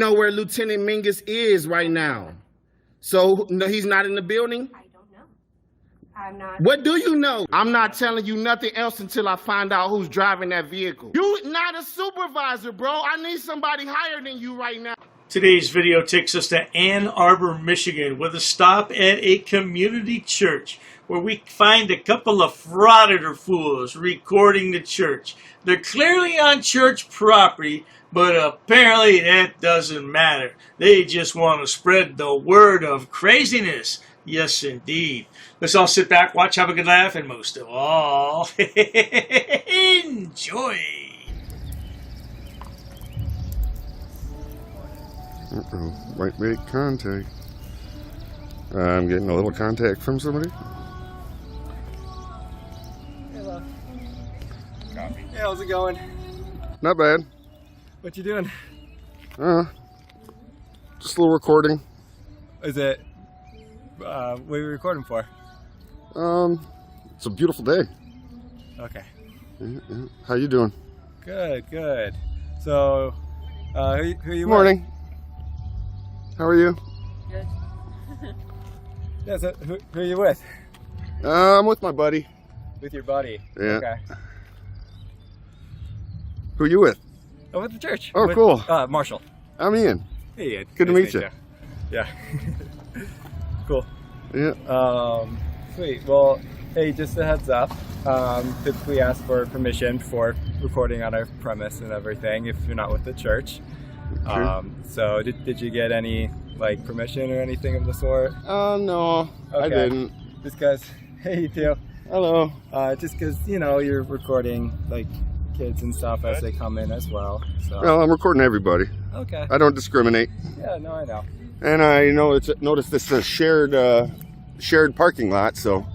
know where Lieutenant Mingus is right now. So no, he's not in the building? I don't know. I'm not. What do you know? I'm not telling you nothing else until I find out who's driving that vehicle. You not a supervisor, bro. I need somebody higher than you right now. Today's video takes us to Ann Arbor, Michigan, with a stop at a community church where we find a couple of frauditor fools recording the church. They're clearly on church property, but apparently that doesn't matter. They just want to spread the word of craziness. Yes, indeed. Let's all sit back, watch, have a good laugh, and most of all, enjoy. Uh-oh, might make contact. I'm getting a little contact from somebody. Hello. Coffee. Hey, how's it going? Not bad. What you doing? Just a little recording. Is it, what are you recording for? It's a beautiful day. Okay. Yeah. How you doing? Good, good. So, who are you Morning. How are you? Good. Yeah, so who are you with? I'm with my buddy. With your buddy? Yeah. Okay. Who you with? Oh, with the church. Oh, with, cool. Marshall. I'm Ian. Hey, Ian. Good to Nice meet you. Yeah. Cool. Yeah. Sweet. Well, hey, just a heads up. Typically ask for permission for recording on our premise and everything if you're not with the church. Okay. So did you get any like permission or anything of the sort? No, Okay. I didn't. Just cause, hey, you too. Hello. Just cause, you know, you're recording like kids and stuff as they come in as well. So. Well, I'm recording everybody. Okay. I don't discriminate. Yeah, no, I know. And I know notice this is a shared parking lot, so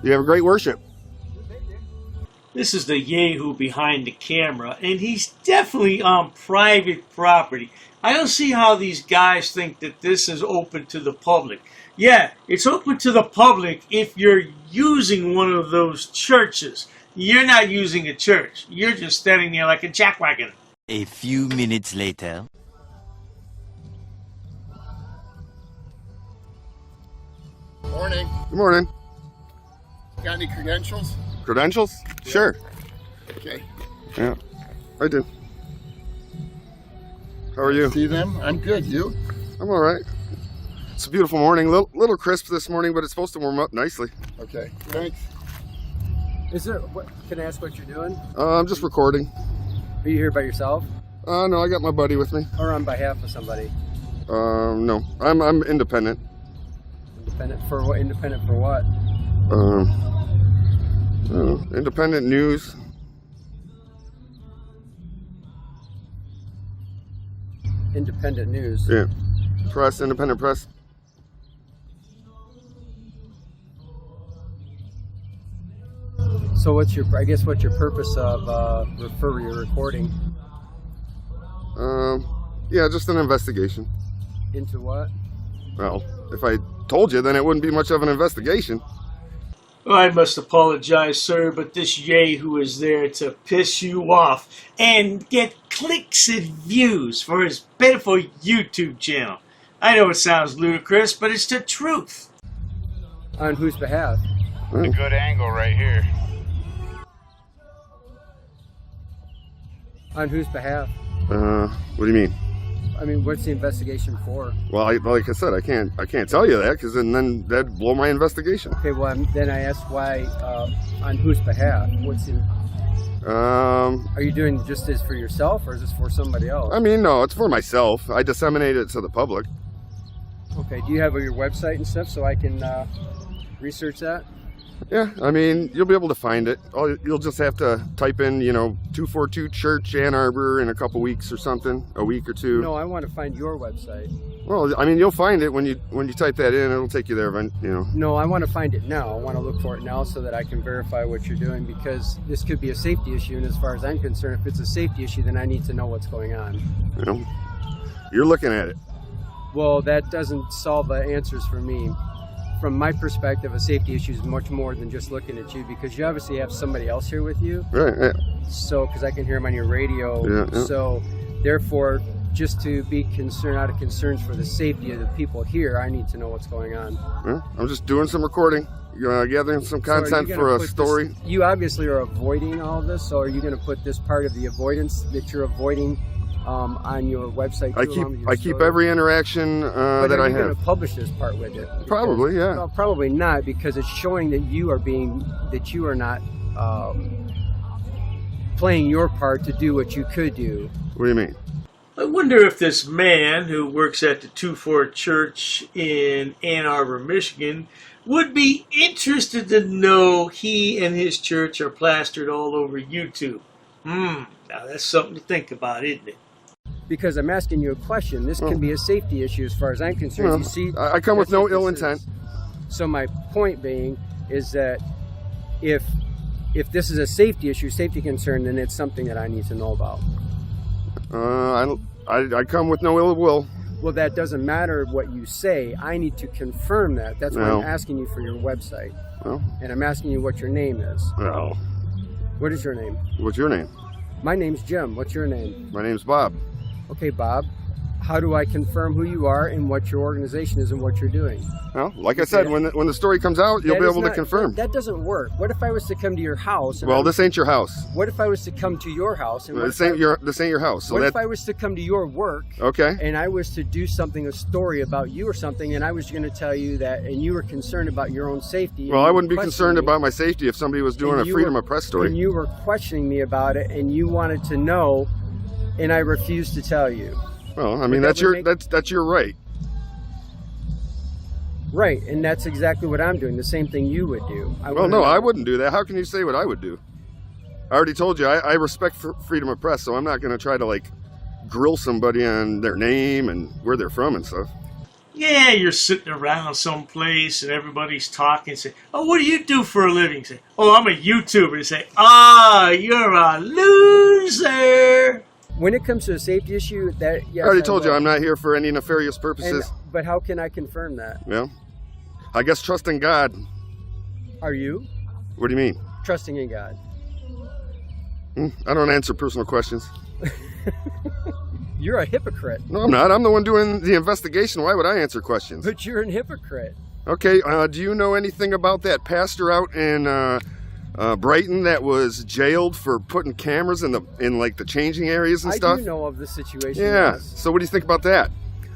you have a great worship. This is the yahoo behind the camera, and he's definitely on private property. I don't see how these guys think that this is open to the public. Yeah, it's open to the public if you're using one of those churches. You're not using a church. You're just standing there like a jackwagon. A few minutes later. Morning. Good morning. Got any credentials? Credentials? Sure. Okay. Yeah, I do. How are you? See them? I'm good. You? I'm all right. It's a beautiful morning. Little crisp this morning, but it's supposed to warm up nicely. Okay. Thanks. Is there? What, can I ask what you're doing? I'm just recording. Are you here by yourself, No, I got my buddy with me. or on behalf of somebody? No, I'm independent. Independent for what? Independent for what? Independent news. Independent news. Yeah. Press, independent press. So what's your? I guess what's your purpose of for your recording? Yeah, just an investigation. Into what? Well, if I told you, then it wouldn't be much of an investigation. I must apologize, sir, but this yahoo is there to piss you off and get clicks and views for his pitiful YouTube channel. I know it sounds ludicrous, but it's the truth. On whose behalf? Well, A good angle right here. On whose behalf? what do you mean? I mean, what's the investigation for? Well, like I said, I can't tell you that because then that'd blow my investigation. Okay, well then I ask why. On whose behalf? What's the? Are you doing just this for yourself, or is this for somebody else? I mean, no, it's for myself. I disseminate it to the public. Okay. Do you have your website and stuff so I can research that? Yeah, I mean, you'll be able to find it. You'll just have to type in, 242 Church Ann Arbor in a couple weeks or something, a week or two. No, I want to find your website. Well, I mean, you'll find it when you type that in. It'll take you there, No, I want to find it now. I want to look for it now so that I can verify what you're doing, because this could be a safety issue, and as far as I'm concerned, if it's a safety issue, then I need to know what's going on. You're looking at it. Well, that doesn't solve the answers for me. From my perspective, a safety issue is much more than just looking at you, because you obviously have somebody else here with you. Right, yeah. So, because I can hear him on your radio. Yeah. So Therefore, just to be concerned, out of concerns for the safety of the people here, I need to know what's going on. Well, I'm just doing some recording, gathering some So are you content gonna for a put story. this- you obviously are avoiding all of this, so are you going to put this part of the avoidance that you're avoiding on your website? I too, keep along with your I keep story? every interaction But that are I you going have. to publish this part with it? Probably, yeah. Well, probably not, because it's showing that you are not playing your part to do what you could do. What do you mean? I wonder if this man who works at the 2-4 church in Ann Arbor, Michigan, would be interested to know he and his church are plastered all over YouTube. Now that's something to think about, isn't it? Because I'm asking you a question. This can be a safety issue as far as I'm concerned. Well, You see, I come with that's no what ill this intent. is. So my point being is that if this is a safety issue, safety concern, then it's something that I need to know about. I come with no ill will. Well, that doesn't matter what you say. I need to confirm that. That's why No. I'm asking you for your website. Well, And I'm asking you what your name is. no. What is your name? What's your name? My name's Jim. What's your name? My name's Bob. Okay, Bob. How do I confirm who you are and what your organization is and what you're doing? Well, like I said, when the story comes out, you'll That be is able to not- confirm. That doesn't work. What if I was to come to your house? And Well, this ain't your house. What if I was to come to your house? And what This if I- ain't your house. So what that if I was to come to your work okay. and I was to do something, a story about you or something, and I was going to tell you that, and you were concerned about your own safety? Well, and I you wouldn't be were concerned questioning me, about my safety if somebody was doing and a you freedom were- of press and story. you were questioning me about it, and you wanted to know, and I refused to tell you. Well, I mean that that's would your make- that's your right. Right, and that's exactly what I'm doing. The same thing you would do. Well, no, I wouldn't do that. How can you say what I would do? I already told you I respect freedom of press, so I'm not going to try to like grill somebody on their name and where they're from and stuff. Yeah, you're sitting around someplace and everybody's talking. Say, "Oh, what do you do for a living?" Say, "Oh, I'm a YouTuber." And say, "Ah, you're a loser." When it comes to a safety issue, that yes, I already told you will. I'm not here for any nefarious And- purposes. but how can I confirm that? Well, I guess trust in God. Are you What do you mean? trusting in God? I don't answer personal questions. You're a hypocrite. No, I'm not. I'm the one doing the investigation. Why would I answer questions? But you're an hypocrite. Okay, do you know anything about that pastor out in Brighton that was jailed for putting cameras in like the changing areas and I stuff? do know of the situation. Yeah. Yes. So what do you think about that?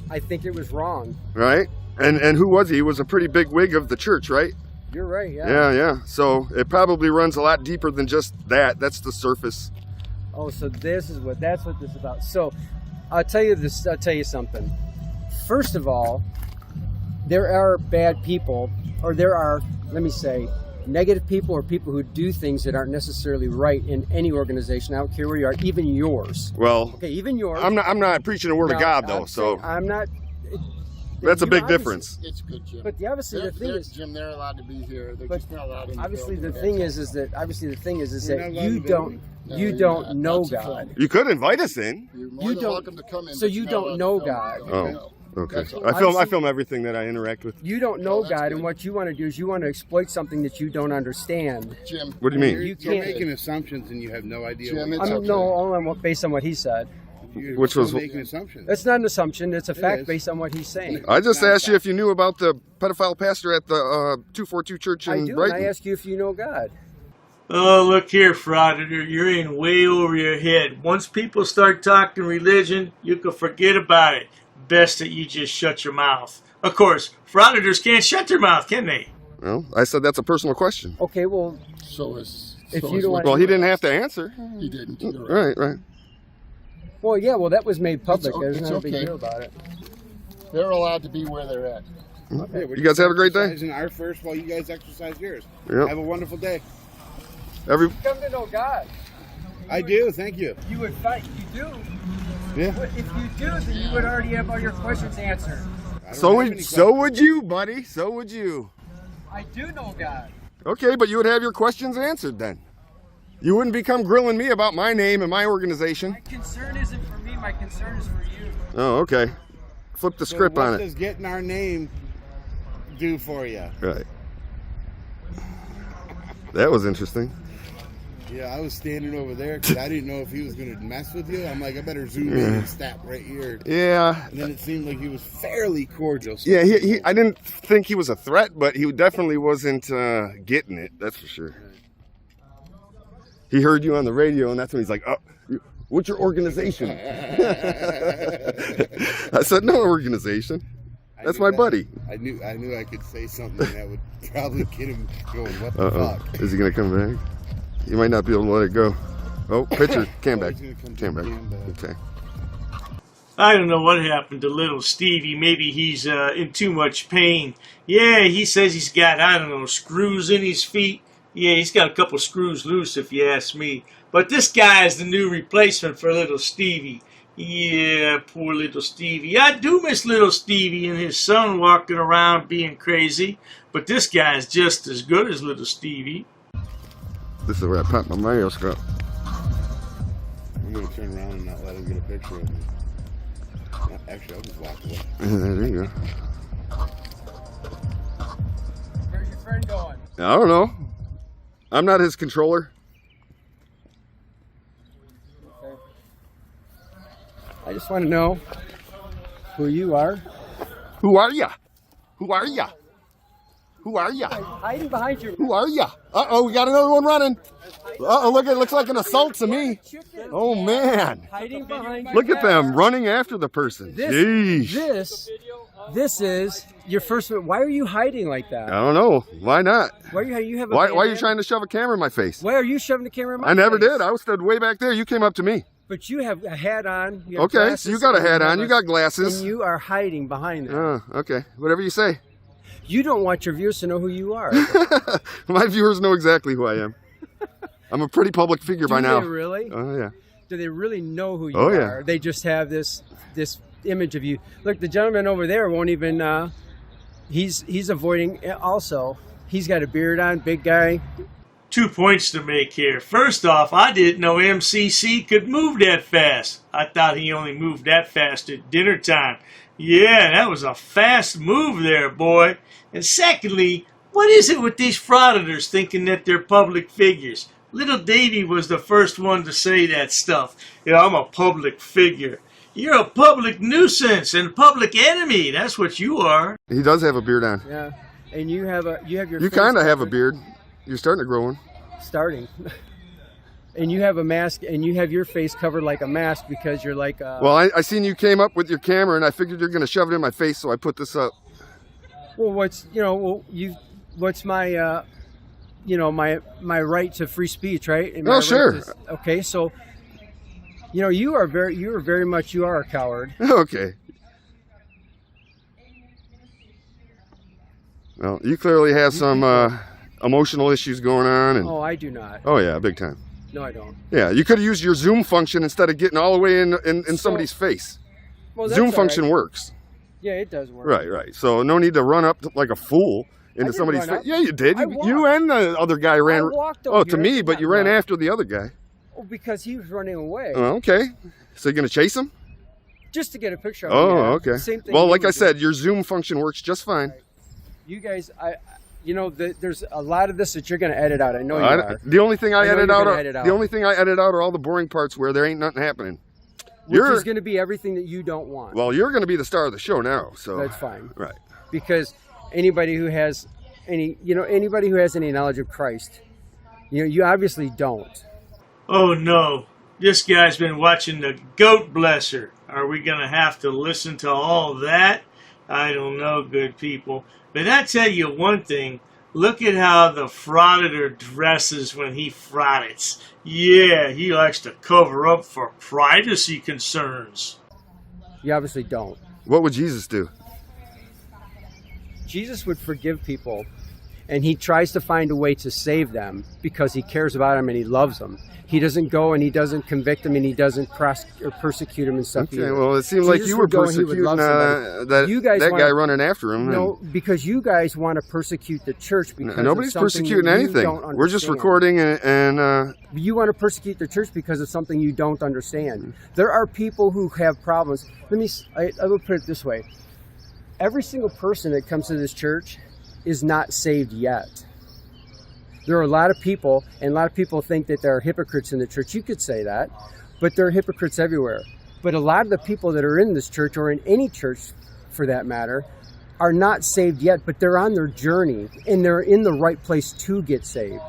I think it was wrong. Right? And who was he? He was a pretty big wig of the church, right? You're right. Yeah. Yeah. So it probably runs a lot deeper than just that. That's the surface. Oh, so that's what this is about. So I'll tell you this. I'll tell you something. First of all, there are bad people, or there are, let me say, negative people or people who do things that aren't necessarily right in any organization. I don't care where you are, even yours. Well, Okay, even yours. I'm not preaching the word of Now, God though. I'm So saying- I'm not. that's a you big obviously- difference. It's good, Jim. But obviously the thing is, Jim, they're allowed to be here. They're But just not allowed in the obviously the building. thing is that You're that not allowed you in the don't building. No, you you're don't not. know That's a God. film. You could invite us in. You're more You than don't- welcome to come in. so but you you're not don't allowed know to film God. the Oh. video. Okay. That's all. I film everything that I interact with. You don't know Oh, that's God, good. and what you want to do is you want to exploit something that you don't understand. Jim. What do you mean? You You're can't. making assumptions and you have no idea. Jim, what it's you're okay. No, only on based on what he said. You're Which still was- making assumptions. That's not an assumption. It's a fact is. based on what he's saying. I just Not asked you fact. if you knew about the pedophile pastor at the 242 church I in do, and Brighton. I ask you if you know God. Oh, look here, Frauditor. You're in way over your head. Once people start talking religion, you can forget about it. Best that you just shut your mouth. Of course, Frauditors can't shut their mouth, can they? Well, I said that's a personal question. Okay, well, So is. If so you is don't what want- Well, he didn't have to answer. He didn't. You're right. Right. that was made public. It's There's it's not a big okay. deal about it. They're allowed to be where they're at. Yeah, we're You guys have a great day. exercising our first while you guys exercise yours. Yep. Have a wonderful day. Every Come to know God. I do. Thank you. You would fight. You do. Yeah. But if you do, then you would already have all your questions answered. I don't So have would any would you, buddy. So would you. I do know God. Okay, but you would have your questions answered then. You wouldn't become grilling me about my name and my organization. My concern isn't for me. My concern is for you. Oh, okay. Flip the So script what on it. does getting our name do for you? Right. That was interesting. Yeah, I was standing over there because I didn't know if he was going to mess with you. I'm like, I better zoom in and stop right here. Yeah. And then it seemed like he was fairly cordial. So Yeah, I didn't think he was a threat, but he definitely wasn't getting it. That's for sure. He heard you on the radio, and that's when he's like, "Oh, what's your organization?" I said, "No organization. That's my buddy." I knew I could say something that would probably get him going. What the fuck? Is he gonna come back? You might not be able to let it go. Oh, pitcher, cam back. Cam back. Okay. I don't know what happened to little Stevie. Maybe he's in too much pain. Yeah, he says he's got, I don't know, screws in his feet. Yeah, he's got a couple screws loose if you ask me. But this guy is the new replacement for little Stevie. Yeah, poor little Stevie. I do miss little Stevie and his son walking around being crazy. But this guy is just as good as little Stevie. This is where I pop my Mario scrap. I'm going to turn around and not let him get a picture of me. Actually, I'll just walk away. There you go. Where's your friend going? I don't know. I'm not his controller. Okay. I just want to know who you are. Who are ya? Who are ya? Who are ya? Hiding behind your. Who are ya? Uh-oh, we got another one running. Uh-oh, look, it looks like an assault to me. Oh, man. Hiding behind your Look at them running after the person. Jeez. This is your first. Why are you hiding like that? I don't know. Why not? Why are you have a Why are you bandana? trying to shove a camera in my face? Why are you shoving the camera in my I never face? did. I was stood way back there. You came up to me. But you have a hat on. You have Okay, glasses, so you got a and hat on. have You got glasses. And you are hiding behind them. Oh, okay. Whatever you say. You don't want your viewers to know who you are. My viewers know exactly who I am. I'm a pretty public figure by now. Do they really? Oh, yeah. Do they really know who you Oh, are? yeah. They just have this image of you. Look, the gentleman over there won't even. He's avoiding. Also, he's got a beard on, big guy. 2 points to make here. First off, I didn't know MCC could move that fast. I thought he only moved that fast at dinner time. Yeah, that was a fast move there, boy. And secondly, what is it with these frauditors thinking that they're public figures? Little Davy was the first one to say that stuff. Yeah, I'm a public figure. You're a public nuisance and public enemy. That's what you are. He does have a beard on. Yeah, and you have your. You face kind of have a covered. beard. You're starting to grow one. Starting. And you have a mask, and you have your face covered like a mask because you're like. Well, I seen you came up with your camera, and I figured you're going to shove it in my face, so I put this up. Well, what's my my right to free speech, right? And my Oh, right sure. Okay, so you are a coward. Okay. Well, you clearly have some emotional issues going on, and Oh, I do not. oh yeah, big time. No, I don't. Yeah, you could have used your zoom function instead of getting all the way in So- somebody's face. Well, that's Zoom all function right. works. Yeah, it does work. Right. So no need to run up like a fool into didn't somebody's run face. up. Yeah, you did. I You and the other guy ran. walked Oh, over to here. me, I but did you not ran run. after the other guy. Oh, because he was running away. Oh, okay. So you're gonna chase him? Just to get a picture of him. Oh, yeah. okay. Same thing Well, you like would I do. said, your zoom function works just fine. You guys, there's a lot of this that you're going to edit out. I know you are. The only thing I I know edit you're out, gonna edit out. the only thing I edit out are all the boring parts where there ain't nothing happening. Which is going to be everything that you don't want. Well, you're going to be the star of the show now, so That's fine. Right. Because anybody who has any knowledge of Christ, you obviously don't. Oh no, this guy's been watching the Goat Blesser. Are we going to have to listen to all that? I don't know, good people. But I tell you one thing, look at how the frauditor dresses when he fraudits. Yeah, he likes to cover up for privacy concerns. You obviously don't. What would Jesus do? Jesus would forgive people, and he tries to find a way to save them because he cares about them and he loves them. He doesn't go and he doesn't convict them and he doesn't persecute them and stuff. Okay, either. well, it seemed like Jesus you were would go and he would persecuting love somebody. that You guys guy wanna- running after him. No, because you guys want to persecute the church because and nobody's of something persecuting that you anything. don't We're just understand. recording and You want to persecute the church because of something you don't understand. There are people who have problems. I will put it this way. Every single person that comes to this church is not saved yet. There are a lot of people, and a lot of people think that there are hypocrites in the church. You could say that, but there are hypocrites everywhere. But a lot of the people that are in this church, or in any church for that matter, are not saved yet, but they're on their journey, and they're in the right place to get saved.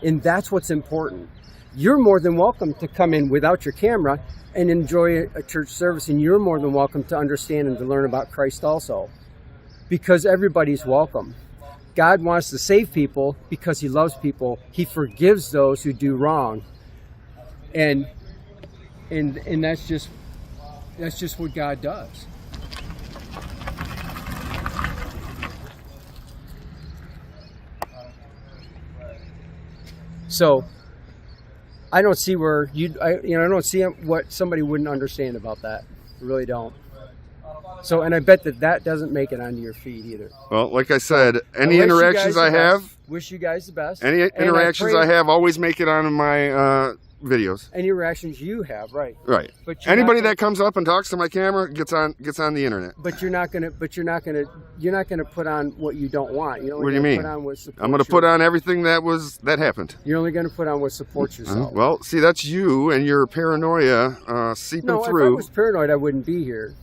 And that's what's important. You're more than welcome to come in without your camera and enjoy a church service, and you're more than welcome to understand and to learn about Christ also, because everybody's welcome. God wants to save people because he loves people. He forgives those who do wrong. And that's just what God does. So I don't see where I don't see what somebody wouldn't understand about that. I really don't. So, and I bet that doesn't make it onto your feed either. Well, like I said, any interactions I have, wish you guys the best. any interactions I have always make it onto my videos. Any reactions you have, right? Right. But anybody that comes up and talks to my camera gets on the internet. But you're not gonna put on what you don't want. What do you mean? Put on what I'm gonna put on everything that happened. You're only gonna put on what supports yourself. Well, see, that's you and your paranoia seeping through. No, if I was paranoid, I wouldn't be here.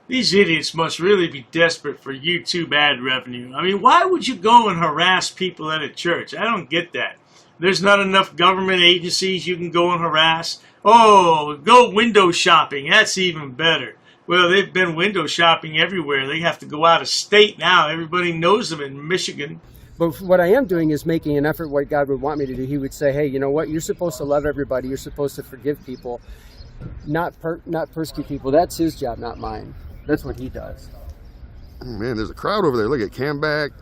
These idiots must really be desperate for YouTube ad revenue. I mean, why would you go and harass people at a church? I don't get that. There's not enough government agencies you can go and harass. Oh, go window shopping. That's even better. Well, they've been window shopping everywhere. They have to go out of state now. Everybody knows them in Michigan. But what I am doing is making an effort what God would want me to do. He would say, hey, you know what? You're supposed to love everybody. You're supposed to forgive people, not persecute people. That's his job, not mine. That's what he does. Oh, man, there's a crowd over there. Look at Cam back.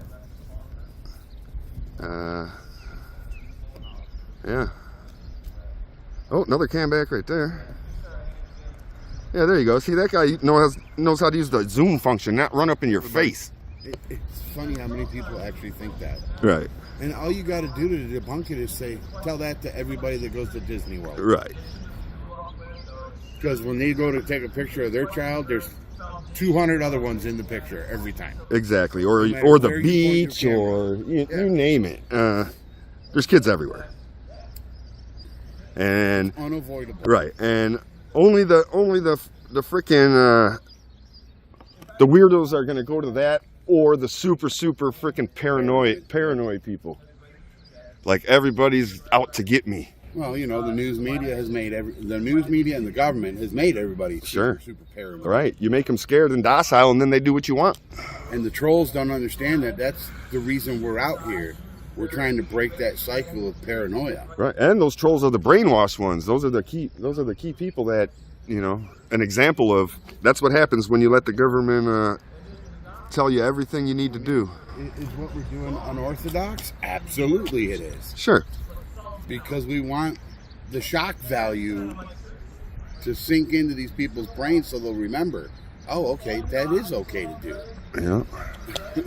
Yeah. Oh, another cam back right there. Yeah, there you go. See, that guy knows how to use the zoom function, not run up in your face. It's funny how many people actually think that. Right. And all you got to do to debunk it is tell that to everybody that goes to Disney World. Right. Because when they go to take a picture of their child, there's 200 other ones in the picture every time. Exactly. Or the beach, or you name it. There's kids everywhere. And it's unavoidable. Right. And only the freaking the weirdos are going to go to that, or the super freaking paranoid people. Like everybody's out to get me. Well, you know, the news media has made the news media and the government has made everybody super paranoid. Right. You make them scared and docile, and then they do what you want. And the trolls don't understand that. That's the reason we're out here. We're trying to break that cycle of paranoia. Right. And those trolls are the brainwashed ones. Those are the key people that, you know, an example of that's what happens when you let the government tell you everything you need to do. Is what we're doing unorthodox? Absolutely it is. Sure. Because we want the shock value to sink into these people's brains so they'll remember, oh, okay, that is okay to do. Yeah.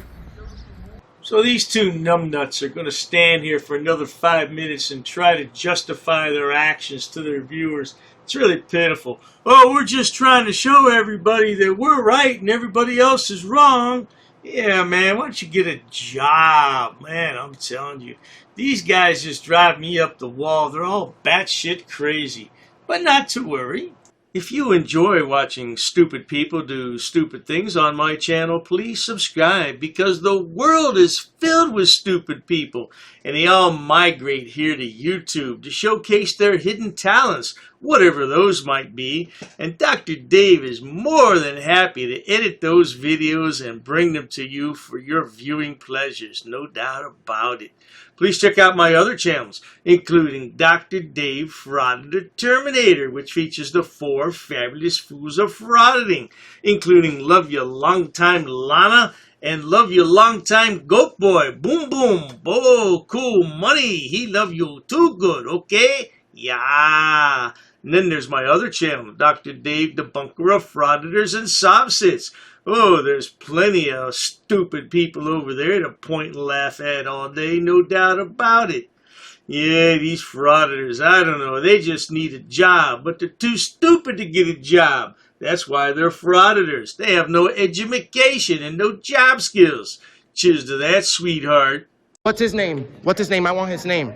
So these two numbnuts are going to stand here for another 5 minutes and try to justify their actions to their viewers. It's really pitiful. Oh, we're just trying to show everybody that we're right and everybody else is wrong. Yeah, man, why don't you get a job? Man, I'm telling you. These guys just drive me up the wall. They're all batshit crazy. But not to worry. If you enjoy watching stupid people do stupid things on my channel, please subscribe, because the world is filled with stupid people, and they all migrate here to YouTube to showcase their hidden talents, whatever those might be, and Dr. Dave is more than happy to edit those videos and bring them to you for your viewing pleasures, no doubt about it. Please check out my other channels, including Dr. Dave Frauditor Terminator, which features the 4 fabulous fools of frauditing, including Love Your Longtime Lana and Love Your Longtime Goat Boy. Boom, boom. Oh, cool money. He love you too good, okay? Yeah. And then there's my other channel, Dr. Dave, Debunker of Frauditors and Sobsits. Oh, there's plenty of stupid people over there to point and laugh at all day, no doubt about it. Yeah, these frauditors, I don't know, they just need a job, but they're too stupid to get a job. That's why they're frauditors. They have no education and no job skills. Cheers to that, sweetheart. What's his name? What's his name? I want his name.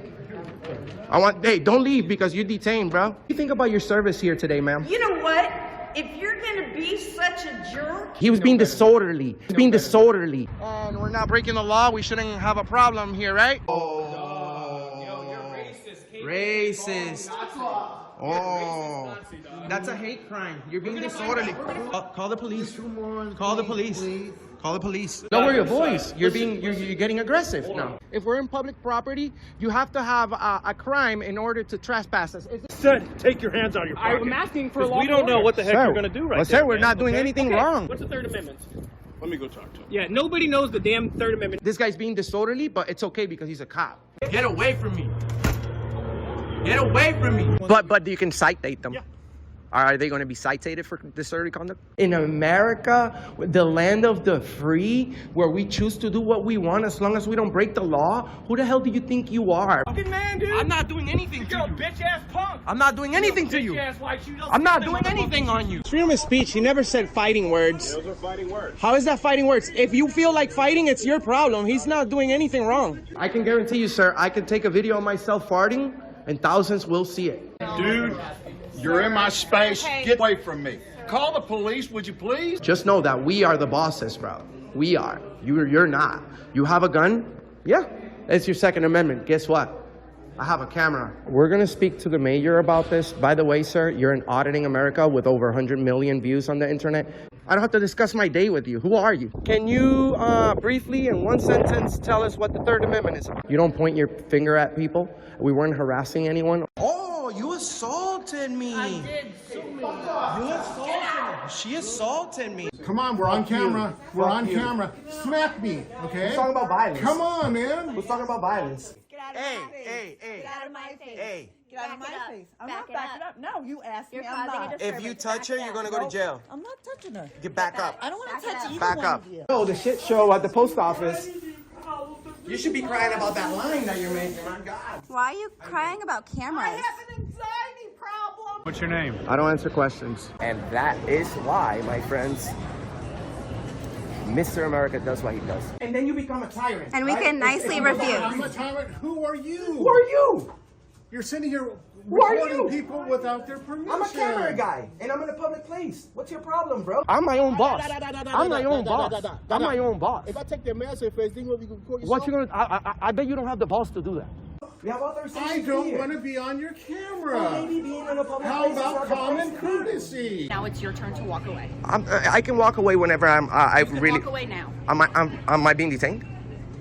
Hey, don't leave because you're detained, bro. What do you think about your service here today, ma'am? You know what? If you're gonna be such a jerk. He was being disorderly. He's being disorderly. And we're not breaking the law. We shouldn't have a problem here, right? Racist. Oh, that's a hate crime. You're being disorderly. Call the police. Call the police. Call the police. Lower your voice. You're getting aggressive now. If we're in public property, you have to have a crime in order to trespass us. Said, take your hands out of your pocket. I'm asking for a law. We don't know what the heck you're going to do right now. Sir, we're not doing anything wrong. What's the Third Amendment? Let me go talk to him. Yeah, nobody knows the damn Third Amendment. This guy's being disorderly, but it's okay because he's a cop. Get away from me. Get away from me. But you can citate them. Yeah. Are they going to be cited for disorderly conduct? In America, the land of the free, where we choose to do what we want as long as we don't break the law, who the hell do you think you are? Fucking man, dude. I'm not doing anything to You're a you. bitch ass punk. I'm not doing anything to you. I'm not doing anything on you. Freedom of speech, he never said fighting words. Those are fighting words. How is that fighting words? If you feel like fighting, it's your problem. He's not doing anything wrong. I can guarantee you, sir, I can take a video of myself farting and thousands will see it. Dude, you're in my space. Get away from me. Call the police, would you please? Just know that we are the bosses, bro. We are. You're not. You have a gun? Yeah. It's your Second Amendment. Guess what? I have a camera. We're going to speak to the mayor about this. By the way, sir, you're in Auditing America with over 100 million views on the internet. I don't have to discuss my day with you. Who are you? Can you briefly, in one sentence, tell us what the Third Amendment is about? You don't point your finger at people. We weren't harassing anyone. Oh, you assaulted me. I did sue me. You assaulted me. She assaulted me. Come on, we're on camera. We're on camera. Smack me, okay? Who's talking about violence? Come on, man. Who's talking about violence? Get out of my face. Get out of my face. Hey. Get out of my face. I'm not backing up. No, you asked me. I'm not. If you touch her, you're gonna go to jail. I'm not touching her. Get back up. I don't want to touch either Back one up. of you. Oh, the shit show at the post office. You should be crying about that line that you're making. My God. Why are you crying about cameras? I have an anxiety problem. What's your name? I don't answer questions. And that is why, my friends, Mr. America does what he does. And then you become a tyrant. And we can nicely refuse. I'm a tyrant. Who are you? Who are you? You're sitting here Who are recording you? people without their permission. I'm a camera guy, and I'm in a public place. What's your problem, bro? I'm my own boss. I'm my own boss. I'm my own boss. If I take their mask off, think we'll be recording. What you gonna? I bet you don't have the balls to do that. We have others. I don't want to be on your camera. Maybe being in a public How place is about not the common best thing. courtesy? Now it's your turn to walk away. I can walk away whenever I really. Walk away now. Am I being detained?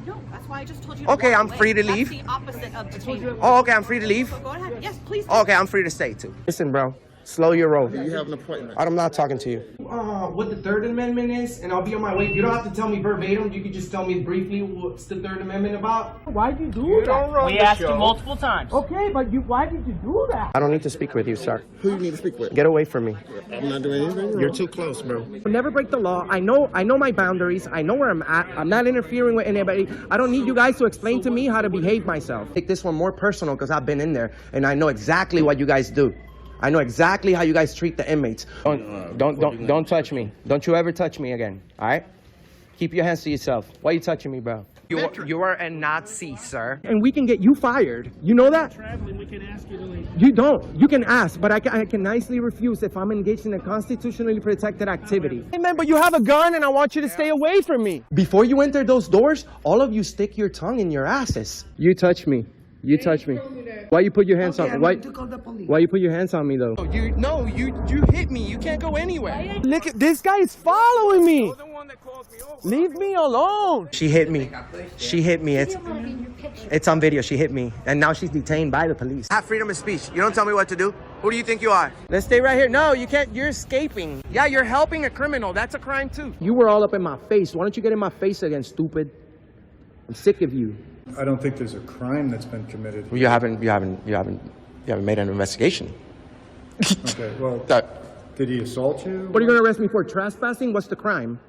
No, that's why I just told you to Okay, walk I'm away. free to leave. That's the opposite of detainment. Oh, okay, I'm free to leave. So go ahead. Yes, please. Okay, I'm free to stay too. Listen, bro, slow your roll. You have an appointment. I'm not talking to you. What the Third Amendment is, and I'll be on my way. You don't have to tell me verbatim. You can just tell me briefly what's the Third Amendment about. Why'd you do that? We asked you multiple times. Okay, but why did you do that? I don't need to speak with you, sir. Who you need to speak with? Get away from me. I'm not doing anything wrong. You're too close, bro. Never break the law. I know my boundaries. I know where I'm at. I'm not interfering with anybody. I don't need you guys to explain to me how to behave myself. Take this one more personal because I've been in there and I know exactly what you guys do. I know exactly how you guys treat the inmates. Don't touch me. Don't you ever touch me again. All right? Keep your hands to yourself. Why are you touching me, bro? You are a Nazi, sir. And we can get you fired. You know that? Traveling, we can ask you to leave. You don't. You can ask, but I can nicely refuse if I'm engaged in a constitutionally protected activity. Hey, man, but you have a gun and I want you to stay away from me. Before you enter those doors, all of you stick your tongue in your asses. You touch me. You touch me. Why you put your hands on me? Why you put your hands on me though? You hit me. You can't go anywhere. Look at this guy is following me. Leave me alone. She hit me. She hit me. It's on video. She hit me, and now she's detained by the police. I have freedom of speech. You don't tell me what to do. Who do you think you are? Let's stay right here. No, you can't. You're escaping. Yeah, you're helping a criminal. That's a crime too. You were all up in my face. Why don't you get in my face again, stupid? I'm sick of you. I don't think there's a crime that's been committed. You haven't made an investigation. Okay, well, did he assault you? What are you gonna arrest me for? Trespassing? What's the crime?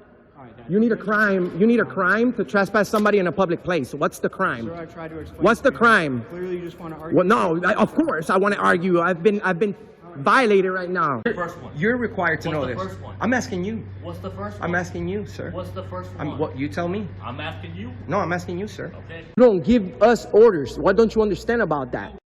You need a crime. You need a crime to trespass somebody in a public place. What's the crime? Sir, I tried to explain. What's the crime? Clearly, you just want to argue. Well, no. Of course, I want to argue. I've been violate it right now. First one. You're required to What's know the this. first one? I'm asking you. What's the first one? I'm asking you, sir. What's the first one? What you tell me. I'm asking you. No, I'm asking you, sir. Okay. You don't give us orders. What don't you understand about that?